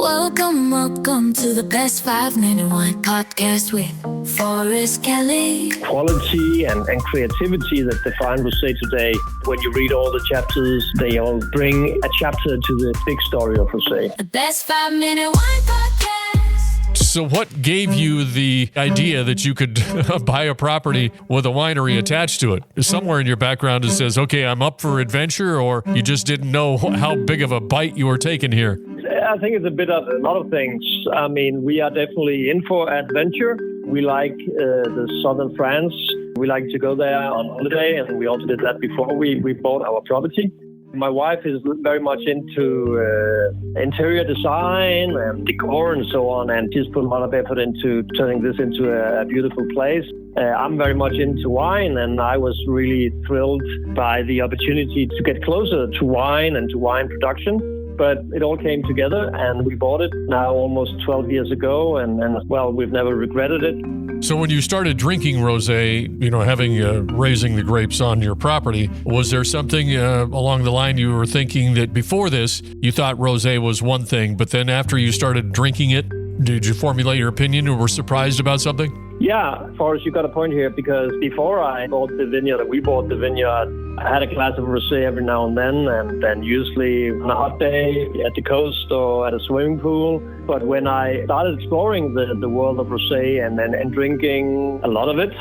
Welcome to the Best 5-Minute Wine Podcast with Forrest Kelly. Quality and creativity that define rosé today. When you read all the chapters, they all bring a chapter to the big story of rosé. The Best 5-Minute Wine Podcast. So what gave you the idea that you could buy a property with a winery attached to it? Somewhere in your background it says, okay, I'm up for adventure, or you just didn't know how big of a bite you were taking here? I think it's a lot of things. I mean, we are definitely in for adventure. We like the southern France. We like to go there on holiday, and we also did that before we bought our property. My wife is very much into interior design and decor and so on, and she's put a lot of effort into turning this into a beautiful place. I'm very much into wine, and I was really thrilled by the opportunity to get closer to wine and to wine production. But it all came together, and we bought it now almost 12 years ago, and well, we've never regretted it. So when you started drinking rosé, raising the grapes on your property, was there something along the line you were thinking that before this, you thought rosé was one thing, but then after you started drinking it, did you formulate your opinion or were surprised about something? Yeah, Forrest, you got a point here, because before we bought the vineyard, I had a glass of rosé every now and then usually on a hot day at the coast or at a swimming pool. But when I started exploring the world of rosé and drinking a lot of it,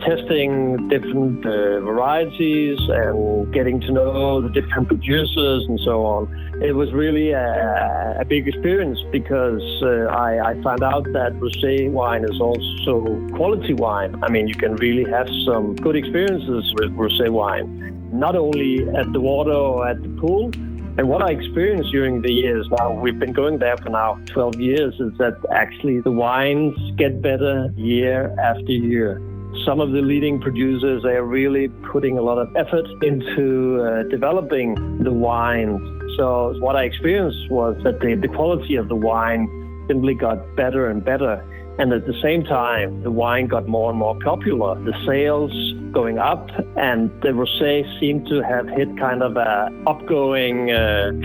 testing different varieties and getting to know the different producers and so on, it was really a big experience, because I found out that rosé wine is also quality wine. I mean, you can really have some good experiences with rosé wine, not only at the water or at the pool. And what I experienced during the years, now we've been going there for now 12 years, is that actually the wines get better year after year. Some of the leading producers, they are really putting a lot of effort into developing the wines. So what I experienced was that the quality of the wine simply got better and better. And at the same time, the wine got more and more popular. The sales going up, and the rosé seemed to have hit kind of a upgoing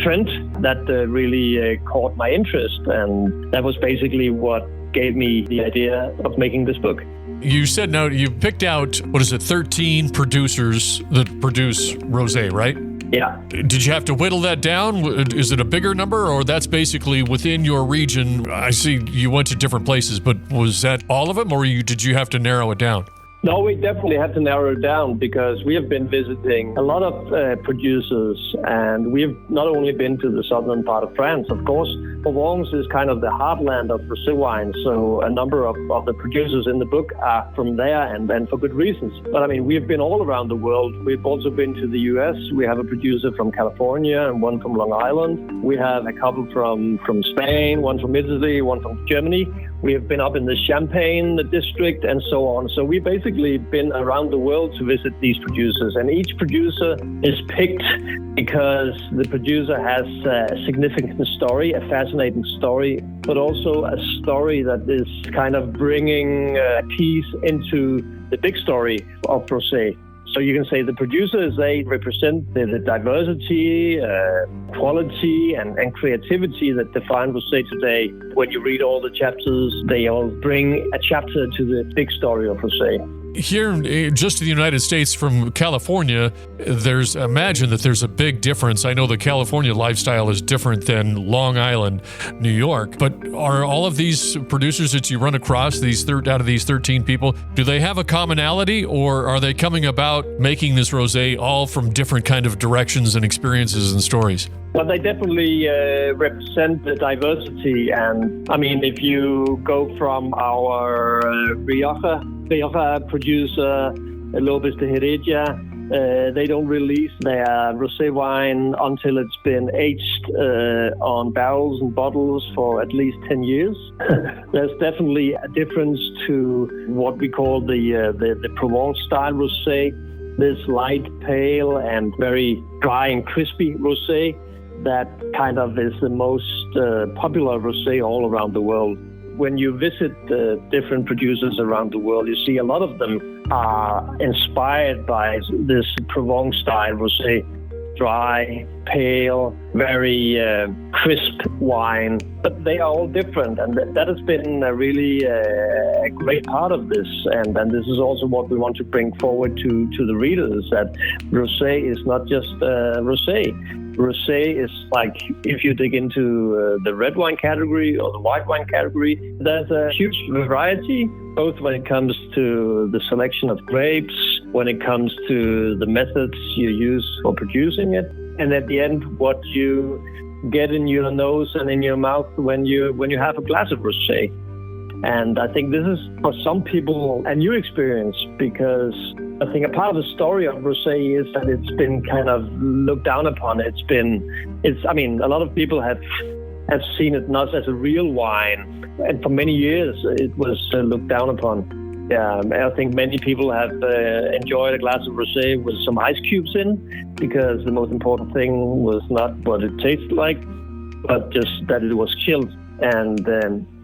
trend that really caught my interest. And that was basically what gave me the idea of making this book. You said now you picked out, 13 producers that produce rosé, right? Yeah. Did you have to whittle that down? Is it a bigger number, or that's basically within your region? I see you went to different places, but was that all of them, or did you have to narrow it down? No, we definitely had to narrow it down, because we have been visiting a lot of producers, and we've not only been to the southern part of France, of course. Provence is kind of the heartland of rosé wine, so a number of the producers in the book are from there, and for good reasons. But I mean, we've been all around the world. We've also been to the US. We have a producer from California and one from Long Island. We have a couple from Spain, one from Italy, one from Germany. We have been up in the Champagne district and so on. So we've basically been around the world to visit these producers. And each producer is picked because the producer has a significant story, a fascinating story, but also a story that is kind of bringing a piece into the big story of rosé. So you can say the producers, they represent the diversity, quality, and creativity that define rosé today. When you read all the chapters, they all bring a chapter to the big story of rosé. Here, just in the United States from California, imagine that there's a big difference. I know the California lifestyle is different than Long Island, New York, but are all of these producers that you run across, out of these 13 people, do they have a commonality, or are they coming about making this rosé all from different kind of directions and experiences and stories? Well, they definitely represent the diversity. And I mean, if you go from our Rioja producer, Lopez de Heredia, they don't release their rosé wine until it's been aged on barrels and bottles for at least 10 years. There's definitely a difference to what we call the Provence style rosé, this light, pale, and very dry and crispy rosé. That kind of is the most popular rosé all around the world. When you visit different producers around the world, you see a lot of them are inspired by this Provence style rosé. dry, pale, very crisp wine. But they are all different, and that has been really a great part of this. And this is also what we want to bring forward to the readers, that rosé is not just rosé. Rosé is like, if you dig into the red wine category or the white wine category, there's a huge variety, both when it comes to the selection of grapes, when it comes to the methods you use for producing it, and at the end, what you get in your nose and in your mouth when you have a glass of rosé. And I think this is, for some people, a new experience, because I think a part of the story of rosé is that it's been kind of looked down upon. A lot of people have seen it not as a real wine, and for many years it was looked down upon. Yeah, I think many people have enjoyed a glass of rosé with some ice cubes in, because the most important thing was not what it tasted like, but just that it was chilled. And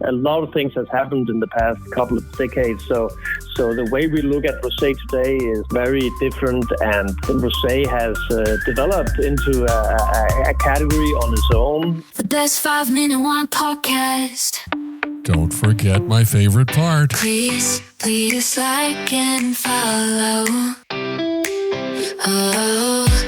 a lot of things has happened in the past couple of decades. So the way we look at rosé today is very different, and rosé has developed into a category on its own. The best 5-minute wine podcast. Don't forget my favorite part. Please like and follow. Oh.